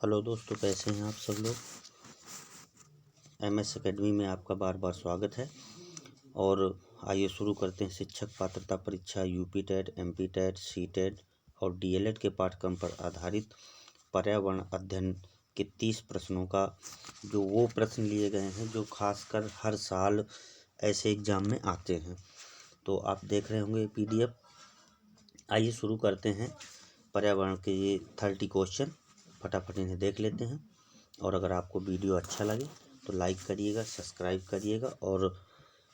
Hello दोस्तों, कैसे हैं आप सब लोग। MS एकेडमी में आपका बार बार स्वागत है। और आइए शुरू करते हैं शिक्षक पात्रता परीक्षा UP TET, MP TET, C TET और DLED के पाठ्यक्रम पर आधारित पर्यावरण अध्ययन के 30 प्रश्नों का जो वो प्रश्न लिए गए हैं जो खासकर हर साल ऐसे एग्जाम में आते हैं। तो आप देख रहे होंगे PDF। आइए शुरू करते हैं पर्यावरण के ये 30 क्वेश्चन। फटाफट इन्हें देख लेते हैं। और अगर आपको वीडियो अच्छा लगे तो लाइक करिएगा, सब्सक्राइब करिएगा और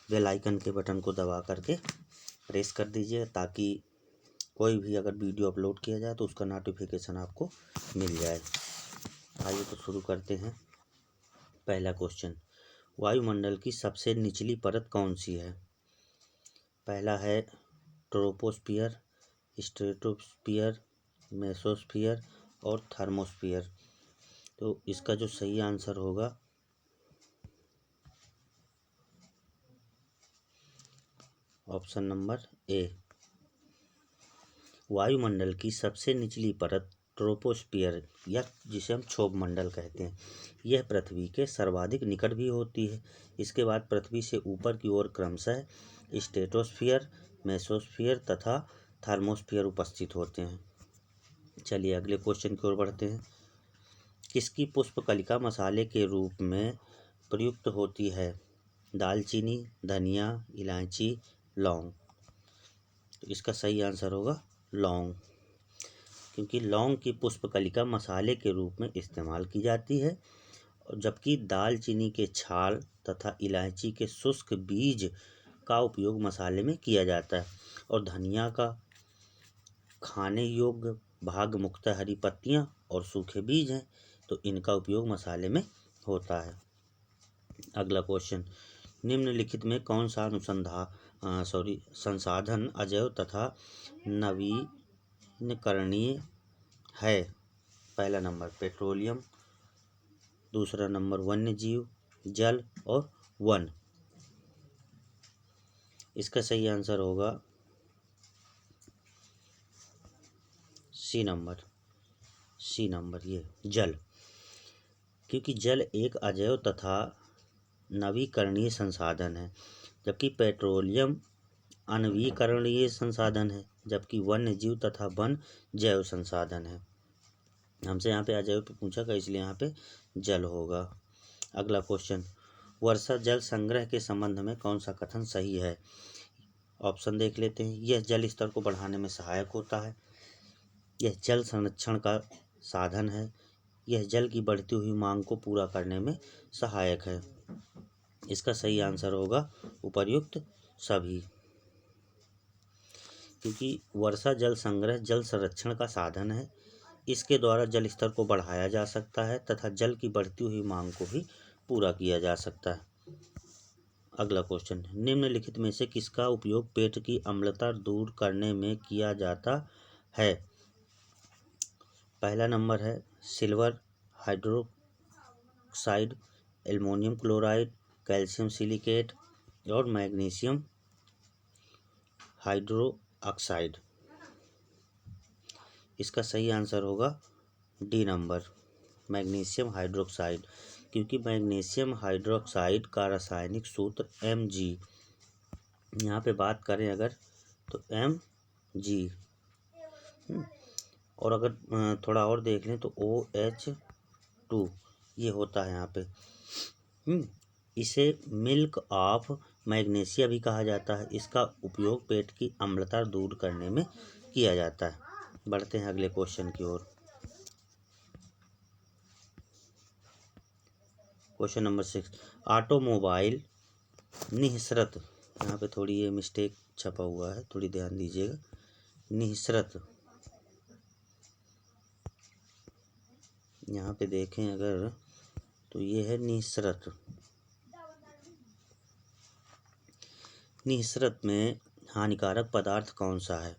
बेल आइकन के बटन को दबा करके प्रेस कर दीजिए ताकि कोई भी अगर वीडियो अपलोड किया जाए तो उसका नोटिफिकेशन आपको मिल जाए। आइए तो शुरू करते हैं। पहला क्वेश्चन, वायुमंडल की सबसे निचली परत कौन सी है। पहला है ट्रोपोस्फियर, स्ट्रेटोस्फियर, मेसोस्फियर और थर्मोस्फियर। तो इसका जो सही आंसर होगा ऑप्शन नंबर ए। वायुमंडल की सबसे निचली परत ट्रोपोस्फियर या जिसे हम क्षोभ मंडल कहते हैं, यह पृथ्वी के सर्वाधिक निकट भी होती है। इसके बाद पृथ्वी से ऊपर की ओर क्रमशः स्ट्रेटोस्फियर, मेसोस्फियर तथा थर्मोस्फियर उपस्थित होते हैं। चलिए अगले क्वेश्चन की ओर बढ़ते हैं। किसकी पुष्पकलिका मसाले के रूप में प्रयुक्त होती है। दालचीनी, धनिया, इलायची, लौंग। तो इसका सही आंसर होगा लौंग, क्योंकि लौंग की पुष्पकलिका मसाले के रूप में इस्तेमाल की जाती है, जबकि दालचीनी के छाल तथा इलायची के शुष्क बीज का उपयोग मसाले में किया जाता है। और धनिया का खाने योग्य भाग मुख्यतः हरी पत्तियां और सूखे बीज हैं, तो इनका उपयोग मसाले में होता है। अगला क्वेश्चन, निम्नलिखित में कौन सा संसाधन अजैव तथा नवीकरणीय है। पहला नंबर पेट्रोलियम, दूसरा नंबर वन्य जीव, जल और वन। इसका सही आंसर होगा सी नंबर ये जल, क्योंकि जल एक अजैव तथा नवीकरणीय संसाधन है, जबकि पेट्रोलियम अनवीकरणीय संसाधन है, जबकि वन्य जीव तथा वन जैव संसाधन है। हमसे यहाँ पे अजैव पे पूछा गया, इसलिए यहाँ पे जल होगा। अगला क्वेश्चन, वर्षा जल संग्रह के संबंध में कौन सा कथन सही है। ऑप्शन देख लेते हैं। यह जल स्तर को बढ़ाने में सहायक होता है, यह जल संरक्षण का साधन है, यह जल की बढ़ती हुई मांग को पूरा करने में सहायक है। इसका सही आंसर होगा उपर्युक्त सभी, क्योंकि वर्षा जल संग्रह जल संरक्षण का साधन है। इसके द्वारा जल स्तर को बढ़ाया जा सकता है तथा जल की बढ़ती हुई मांग को भी पूरा किया जा सकता है। अगला क्वेश्चन, निम्नलिखित में से किसका उपयोग पेट की अम्लता दूर करने में किया जाता है। पहला नंबर है silver hydroxide, aluminium chloride, calcium silicate और मैग्नीशियम हाइड्रोक्साइड। इसका सही आंसर होगा डी नंबर, मैग्नीशियम हाइड्रोक्साइड, क्योंकि मैग्नीशियम हाइड्रोक्साइड का रासायनिक सूत्र Mg। यहाँ पे बात करें अगर तो Mg, और अगर थोड़ा और देख लें तो OH2 ये होता है यहाँ पे। इसे मिल्क ऑफ मैग्नीशिया भी कहा जाता है। इसका उपयोग पेट की अम्लता दूर करने में किया जाता है। बढ़ते हैं अगले क्वेश्चन की ओर। क्वेश्चन नंबर 6, ऑटोमोबाइल निःसृत, यहाँ पे थोड़ी ये मिस्टेक छपा हुआ है, थोड़ी ध्यान दीजिएगा। निःसृत, यहाँ पे देखें अगर तो ये है निःसृत। निःसृत में हानिकारक पदार्थ कौन सा है।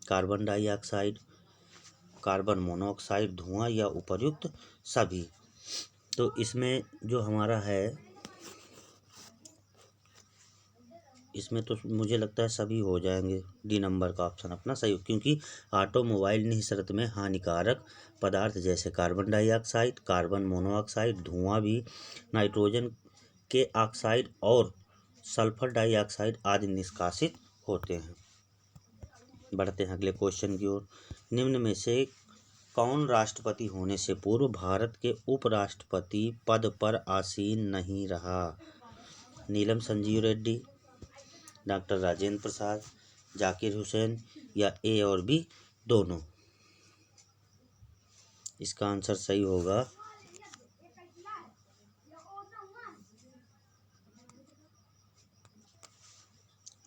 कार्बन डाइऑक्साइड, कार्बन मोनोऑक्साइड, धुआं या उपर्युक्त सभी। तो इसमें जो हमारा है इसमें तो मुझे लगता है सभी हो जाएंगे। डी नंबर का ऑप्शन अपना सही, क्योंकि ऑटोमोबाइल निःसृत में हानिकारक पदार्थ जैसे कार्बन डाइऑक्साइड, कार्बन मोनोऑक्साइड, धुआं भी, नाइट्रोजन के ऑक्साइड और सल्फर डाइऑक्साइड आदि निष्कासित होते हैं। बढ़ते हैं अगले क्वेश्चन की ओर। निम्न में से कौन राष्ट्रपति होने से पूर्व भारत के उपराष्ट्रपति पद पर आसीन नहीं रहा? नीलम संजीव रेड्डी, डॉक्टर राजेंद्र प्रसाद, जाकिर हुसैन या ए और बी दोनों? इसका आंसर सही होगा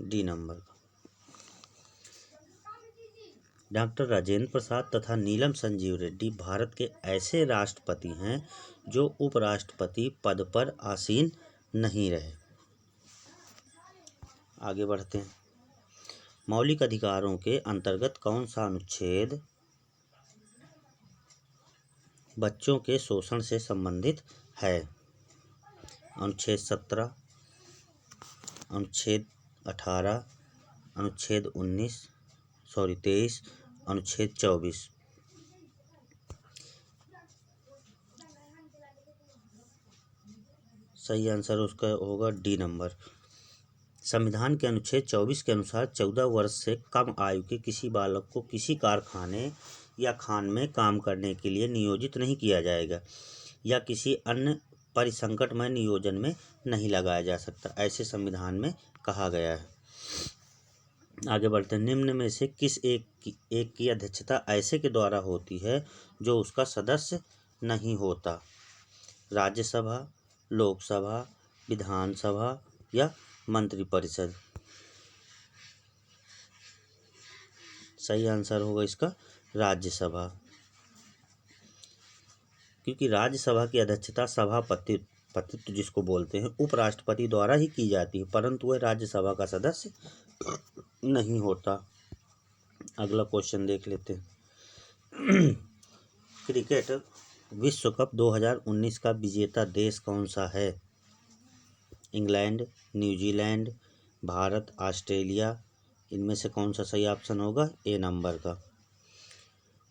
D number. Doctor Rajendra Prasad तथा नीलम संजीव रेड्डी भारत के ऐसे राष्ट्रपति हैं जो उपराष्ट्रपति पद पर आसीन नहीं रहे। आगे बढ़ते हैं। मौलिक अधिकारों के अंतर्गत कौन सा अनुच्छेद बच्चों के शोषण से संबंधित है? अनुच्छेद 17, अनुच्छेद 18, अनुच्छेद 23, अनुच्छेद 24? सही आंसर उसका होगा डी नंबर। संविधान के अनुच्छेद 24 के अनुसार 14 वर्ष से कम आयु के किसी बालक को किसी कारखाने या खान में काम करने के लिए नियोजित नहीं किया जाएगा या किसी अन्य परिसंकटमय नियोजन में नहीं लगाया जा सकता, ऐसे संविधान में कहा गया है। आगे बढ़ते हैं। निम्न में से किस एक की अध्यक्षता ऐसे के द्वारा होती है जो उसका सदस्य नहीं होता? राज्यसभा, लोकसभा, विधानसभा या मंत्रिपरिषद? सही आंसर होगा इसका राज्यसभा, क्योंकि राज्यसभा की अध्यक्षता सभापतित्व जिसको बोलते हैं उपराष्ट्रपति द्वारा ही की जाती है, परंतु वह राज्यसभा का सदस्य नहीं होता। अगला क्वेश्चन देख लेते हैं। क्रिकेट विश्व कप 2019 का विजेता देश कौन सा है? England, New Zealand, Bharat, Australia? इनमें से कौन सा सही ऑप्शन होगा? ए नंबर का।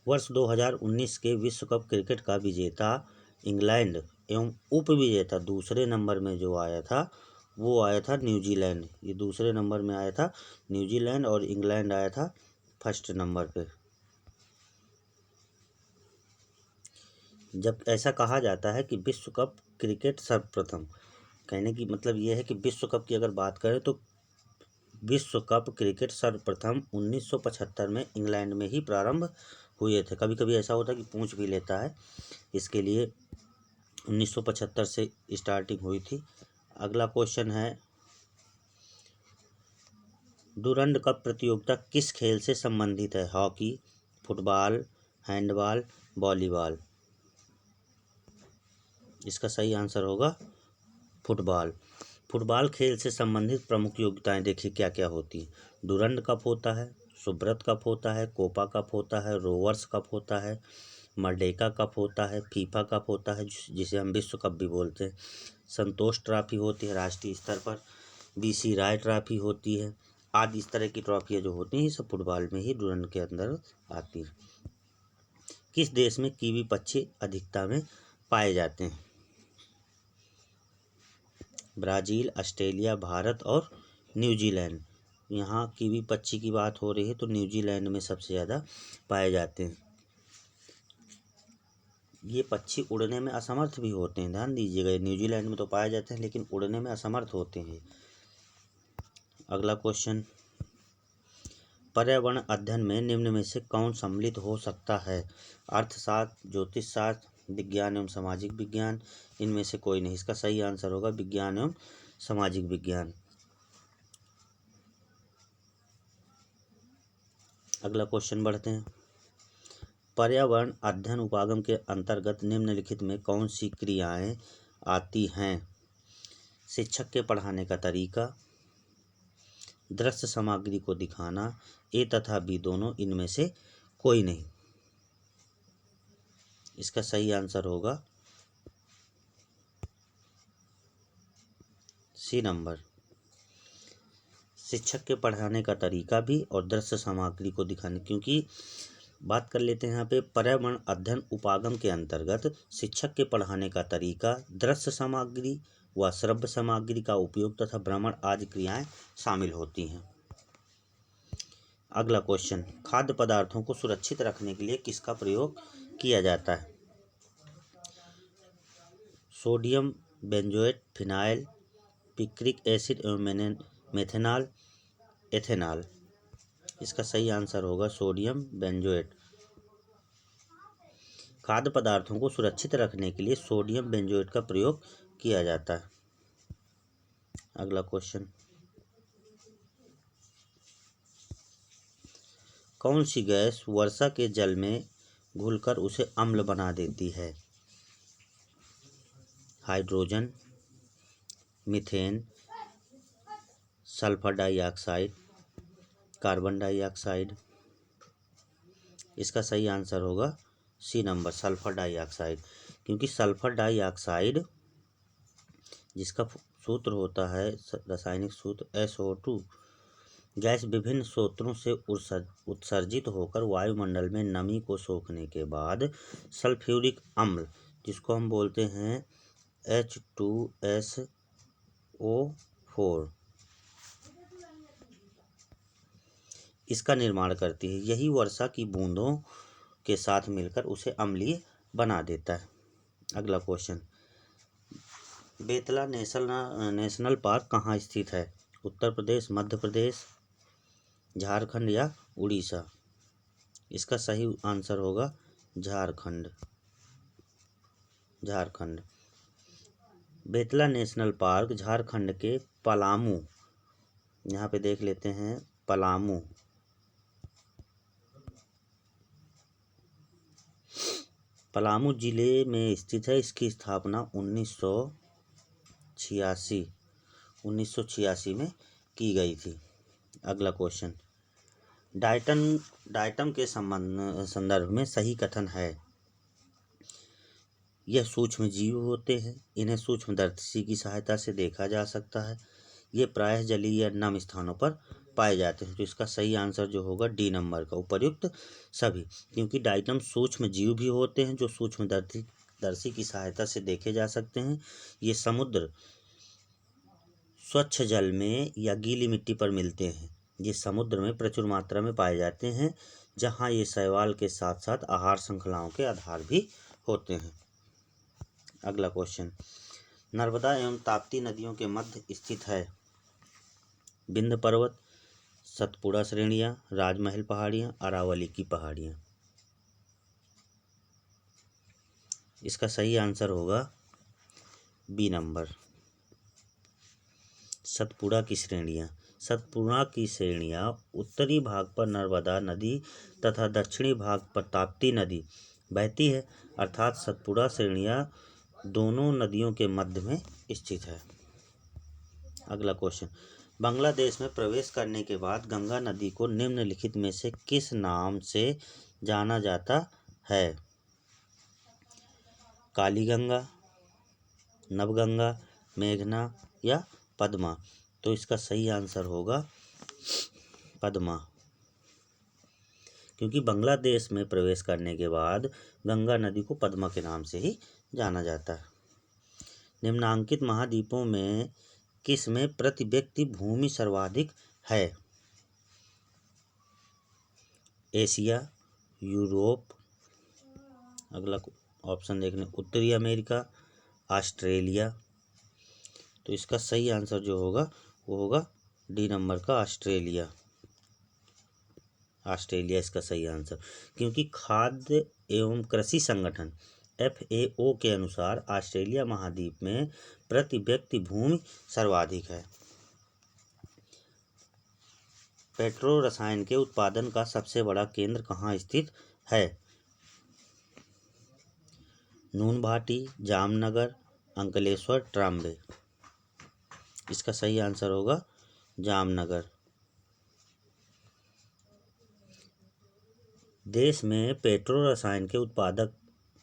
वर्ष 2019 के विश्व कप क्रिकेट का विजेता इंग्लैंड एवं उप विजेता दूसरे नंबर में जो आया था वो आया था न्यूजीलैंड। ये दूसरे नंबर में आया था न्यूजीलैंड और इंग्लैंड आया था फर्स्ट नंबर पे। जब ऐसा कहा जाता है कि विश्व कप क्रिकेट सर्वप्रथम, कहने की मतलब ये है कि विश्व कप की अगर बात करें तो विश्व कप क्रिकेट सर्वप्रथम 1975 में इंग्लैंड में ही प्रारंभ हुए थे। कभी कभी ऐसा होता है कि पूछ भी लेता है, इसके लिए 1975 से स्टार्टिंग हुई थी। अगला क्वेश्चन है, डूरंड कप प्रतियोगिता किस खेल से संबंधित है? Hockey, football, handball, volleyball? इसका सही आंसर होगा फुटबॉल। फुटबॉल खेल से संबंधित प्रमुख योग्यताएं देखिए क्या क्या होती हैं। डूरंड कप होता है, सुब्रत कप होता है, कोपा कप होता है, रोवर्स कप होता है, मर्डेका कप होता है, फीफा कप होता है जिसे हम विश्व कप भी बोलते हैं, संतोष ट्रॉफी होती है राष्ट्रीय स्तर पर, बीसी राय ट्रॉफी होती है आदि। इस तरह की ट्रॉफियाँ जो होती हैं ये सब फुटबॉल में ही डूरंड के अंदर आती हैं। किस देश में कीवी पक्षी अधिकता में पाए जाते हैं? ब्राज़ील, ऑस्ट्रेलिया, भारत और न्यूजीलैंड। यहाँ कीवी पक्षी की बात हो रही है तो न्यूजीलैंड में सबसे ज़्यादा पाए जाते हैं। ये पक्षी उड़ने में असमर्थ भी होते हैं, ध्यान दीजिएगा। न्यूजीलैंड में तो पाए जाते हैं लेकिन उड़ने में असमर्थ होते हैं। अगला क्वेश्चन, पर्यावरण अध्ययन में निम्न में से कौन सम्मिलित हो सकता है? अर्थशास्त्र, ज्योतिष शास्त्र, विज्ञान एवं सामाजिक विज्ञान? इनमें से कोई नहीं। इसका सही आंसर होगा विज्ञान एवं सामाजिक विज्ञान। अगला क्वेश्चन बढ़ते हैं। पर्यावरण अध्ययन उपागम के अंतर्गत निम्नलिखित में कौन सी क्रियाएं आती हैं? शिक्षक के पढ़ाने का तरीका, दृश्य सामग्री को दिखाना, ए तथा बी दोनों? इनमें से कोई नहीं। इसका सही आंसर होगा सी नंबर। शिक्षक के पढ़ाने का तरीका भी और दृश्य सामग्री को दिखाने, क्योंकि बात कर लेते हैं यहाँ पे पर्यावरण अध्ययन उपागम के अंतर्गत शिक्षक के पढ़ाने का तरीका, दृश्य सामग्री व श्रव्य सामग्री का उपयोग तथा भ्रमण आदि क्रियाएं शामिल होती हैं। अगला क्वेश्चन, खाद्य पदार्थों को सुरक्षित रखने के लिए किसका प्रयोग किया जाता है? Sodium benzoate, phenyl, picric acid एवं मेथेनॉल, एथेनॉल। इसका सही आंसर होगा सोडियम बेंजोएट। खाद्य पदार्थों को सुरक्षित रखने के लिए सोडियम बेंजोएट का प्रयोग किया जाता है। अगला क्वेश्चन, कौन सी गैस वर्षा के जल में घुलकर उसे अम्ल बना देती है? Hydrogen, methane, sulphur dioxide, carbon dioxide. इसका सही आंसर होगा सी नंबर, सल्फर डाइऑक्साइड, क्योंकि सल्फर डाइऑक्साइड जिसका सूत्र होता है, रासायनिक सूत्र SO2, गैस विभिन्न स्रोतों से उत्सर्जित होकर वायुमंडल में नमी को सोखने के बाद सल्फ्यूरिक अम्ल, जिसको हम बोलते हैं H2SO4, इसका निर्माण करती है। यही वर्षा की बूंदों के साथ मिलकर उसे अम्लीय बना देता है। अगला क्वेश्चन, बेतला नेशनल पार्क कहाँ स्थित है? उत्तर प्रदेश, मध्य प्रदेश, झारखंड या उड़ीसा? इसका सही आंसर होगा झारखंड। झारखंड। बेतला नेशनल पार्क झारखंड के पलामू, यहाँ पे देख लेते हैं, पलामू जिले में स्थित है। इसकी स्थापना 1986 में की गई थी। अगला क्वेश्चन, डायटम के संदर्भ में सही कथन है? यह सूक्ष्म जीव होते हैं, इन्हें सूक्ष्मदर्शी की सहायता से देखा जा सकता है, ये प्रायः जलीय या नम स्थानों पर पाए जाते हैं। तो इसका सही आंसर जो होगा डी नंबर का, उपर्युक्त सभी, क्योंकि डायटम सूक्ष्म जीव भी होते हैं जो सूक्ष्मदर्शी की सहायता से देखे जा सकते हैं। ये समुद्र, स्वच्छ जल में या गीली मिट्टी पर मिलते हैं। ये समुद्र में प्रचुर मात्रा में पाए जाते हैं, जहाँ ये शैवाल के साथ साथ आहार श्रृंखलाओं के आधार भी होते हैं। अगला क्वेश्चन, नर्मदा एवं ताप्ती नदियों के मध्य स्थित है? विंध्य पर्वत, सतपुड़ा श्रेणियाँ, राजमहल पहाड़ियाँ, अरावली की पहाड़ियाँ। इसका सही आंसर होगा बी नंबर, सतपुड़ा की श्रेणियाँ। सतपुड़ा की श्रेणियाँ उत्तरी भाग पर नर्मदा नदी तथा दक्षिणी भाग पर ताप्ती नदी बहती है, अर्थात सतपुड़ा श्रेणियाँ दोनों नदियों के मध्य में स्थित है। अगला क्वेश्चन, बांग्लादेश में प्रवेश करने के बाद गंगा नदी को निम्नलिखित में से किस नाम से जाना जाता है? काली गंगा, नवगंगा, मेघना या पद्मा? तो इसका सही आंसर होगा पद्मा, क्योंकि बांग्लादेश में प्रवेश करने के बाद गंगा नदी को पद्मा के नाम से ही जाना जाता है। निम्नांकित महाद्वीपों में किस में प्रति व्यक्ति भूमि सर्वाधिक है? एशिया, यूरोप, अगला ऑप्शन देखने, उत्तरी अमेरिका, ऑस्ट्रेलिया। तो इसका सही आंसर जो होगा वो होगा डी नंबर का, ऑस्ट्रेलिया। ऑस्ट्रेलिया इसका सही आंसर, क्योंकि खाद्य एवं कृषि संगठन FAO के अनुसार ऑस्ट्रेलिया महाद्वीप में प्रति व्यक्ति भूमि सर्वाधिक है। पेट्रो रसायन के उत्पादन का सबसे बड़ा केंद्र कहाँ स्थित है? नूनभाटी, जामनगर, अंकलेश्वर, ट्राम्बे। इसका सही आंसर होगा जामनगर। देश में पेट्रो रसायन के उत्पादक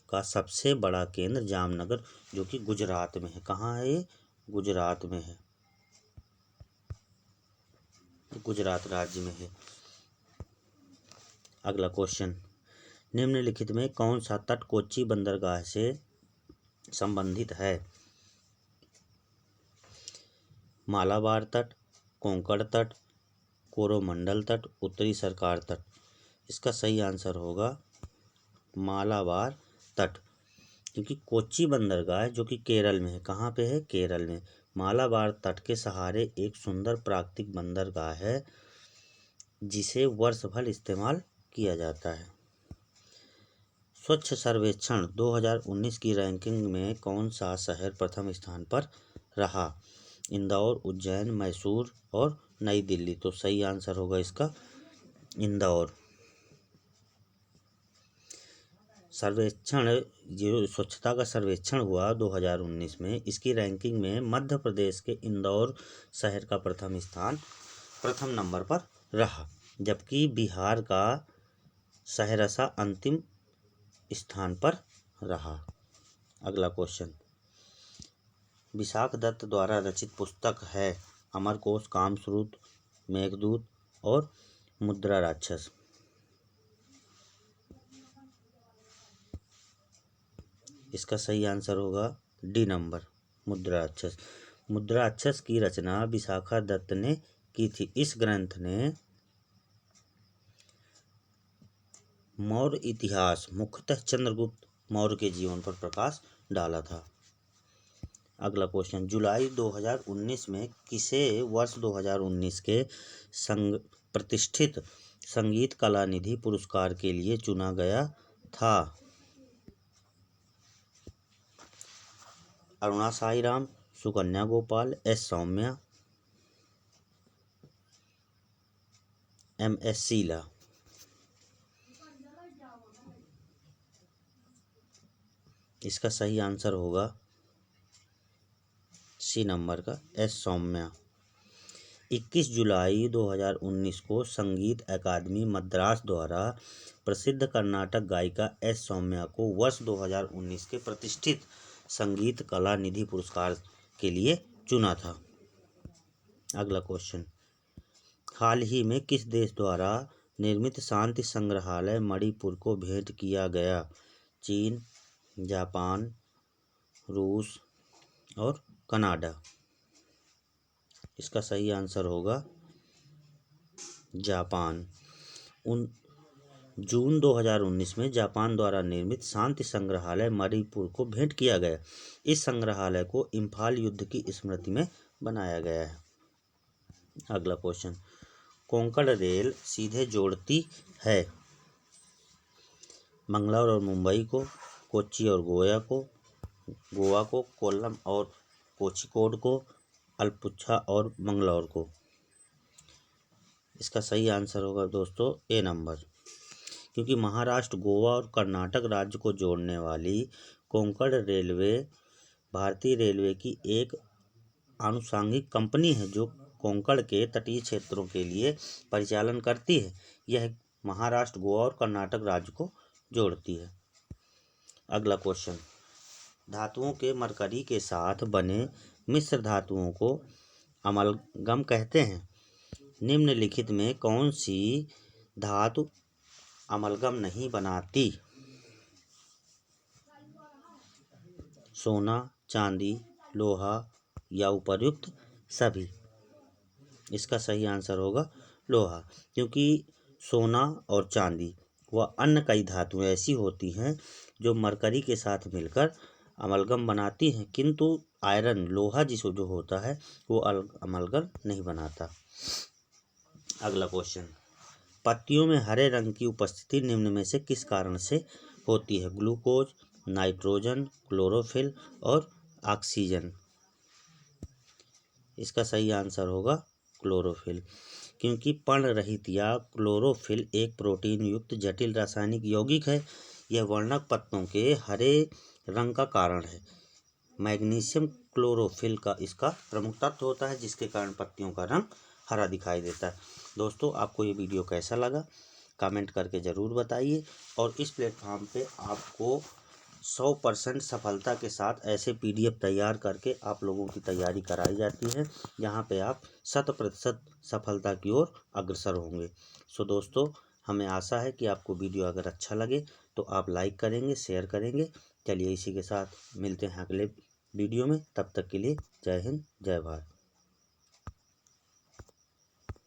का सबसे बड़ा केंद्र जामनगर, जो कि गुजरात में है। कहाँ है ये? गुजरात में है। गुजरात राज्य में है। अगला क्वेश्चन, निम्नलिखित में कौन सा तट कोच्चि बंदरगाह से संबंधित है? मालाबार तट, कोंकण तट, कोरोमंडल तट, उत्तरी सरकार तट। इसका सही आंसर होगा मालाबार तट, क्योंकि कोच्चि बंदरगाह जो कि केरल में है। कहाँ पे है? केरल में। मालाबार तट के सहारे एक सुंदर प्राकृतिक बंदरगाह है जिसे वर्ष भर इस्तेमाल किया जाता है। स्वच्छ सर्वेक्षण 2019 की रैंकिंग में कौन सा शहर प्रथम स्थान पर रहा? इंदौर, उज्जैन, मैसूर और नई दिल्ली। तो सही आंसर होगा इसका इंदौर। सर्वेक्षण जो स्वच्छता का सर्वेक्षण हुआ 2019 में, इसकी रैंकिंग में मध्य प्रदेश के इंदौर शहर का प्रथम नंबर पर रहा, जबकि बिहार का सहरसा अंतिम स्थान पर रहा। अगला क्वेश्चन, विशाख दत्त द्वारा रचित पुस्तक है अमरकोश, कामसूत्र, मेघदूत और मुद्रा राक्षस। इसका सही आंसर होगा डी नंबर, मुद्रा राक्षस। मुद्रा राक्षस की रचना विशाखा दत्त ने की थी। इस ग्रंथ ने मौर्य इतिहास, मुख्यतः चंद्रगुप्त मौर्य के जीवन पर प्रकाश डाला था। अगला क्वेश्चन, जुलाई 2019 में किसे वर्ष 2019 के प्रतिष्ठित संगीत कला निधि पुरस्कार के लिए चुना गया था? Aruna Sairam, Sukanya Gopal, S Soumya, MS Sheela. इसका सही आंसर होगा सी नंबर का, एस सौम्या। 21 जुलाई 2019 को संगीत अकादमी मद्रास द्वारा प्रसिद्ध कर्नाटक गायिका एस सौम्या को वर्ष 2019 के प्रतिष्ठित संगीत कला निधि पुरस्कार के लिए चुना था। अगला क्वेश्चन, हाल ही में किस देश द्वारा निर्मित शांति संग्रहालय मणिपुर को भेंट किया गया? चीन, जापान, रूस और कनाडा। इसका सही आंसर होगा जापान। जून 2019 में जापान द्वारा निर्मित शांति संग्रहालय मणिपुर को भेंट किया गया। इस संग्रहालय को इम्फाल युद्ध की स्मृति में बनाया गया है। अगला क्वेश्चन, कोंकण रेल सीधे जोड़ती है मंगलौर और मुंबई को, कोच्चि और गोवा को, कोल्लम और कोझिकोड को, अलपुझा और मंगलौर को। इसका सही आंसर होगा दोस्तों ए नंबर, क्योंकि महाराष्ट्र, गोवा और कर्नाटक राज्य को जोड़ने वाली कोंकण रेलवे भारतीय रेलवे की एक आनुषंगिक कंपनी है जो कोंकण के तटीय क्षेत्रों के लिए परिचालन करती है। यह महाराष्ट्र, गोवा और कर्नाटक राज्य को जोड़ती है। अगला क्वेश्चन, धातुओं के मरकरी के साथ बने मिश्र धातुओं को अमलगम कहते हैं। निम्नलिखित में कौन सी धातु अमलगम नहीं बनाती? सोना, चांदी, लोहा या उपर्युक्त सभी। इसका सही आंसर होगा लोहा, क्योंकि सोना और चांदी व अन्य कई धातुएं ऐसी होती हैं जो मरकरी के साथ मिलकर अमलगम बनाती हैं, किंतु आयरन, लोहा जो होता है वो अमलगम नहीं बनाता। अगला क्वेश्चन, पत्तियों में हरे रंग की उपस्थिति निम्न में से किस कारण से होती है? ग्लूकोज, नाइट्रोजन, क्लोरोफिल और ऑक्सीजन। इसका सही आंसर होगा क्लोरोफिल, क्योंकि पर्णरहित या क्लोरोफिल एक प्रोटीन युक्त जटिल रासायनिक यौगिक है। यह वर्णक पत्तों के हरे रंग का कारण है। मैग्नीशियम क्लोरोफिल का इसका प्रमुख तत्व होता है, जिसके कारण पत्तियों का रंग हरा दिखाई देता है। दोस्तों, आपको ये वीडियो कैसा लगा कमेंट करके ज़रूर बताइए, और इस प्लेटफॉर्म पे आपको 100% सफलता के साथ ऐसे PDF तैयार करके आप लोगों की तैयारी कराई जाती है, जहाँ पे आप 100% सफलता की ओर अग्रसर होंगे। सो दोस्तों, हमें आशा है कि आपको वीडियो अगर अच्छा लगे तो आप लाइक करेंगे, शेयर करेंगे। चलिए इसी के साथ मिलते हैं अगले वीडियो में, तब तक के लिए जय हिंद, जय भारत।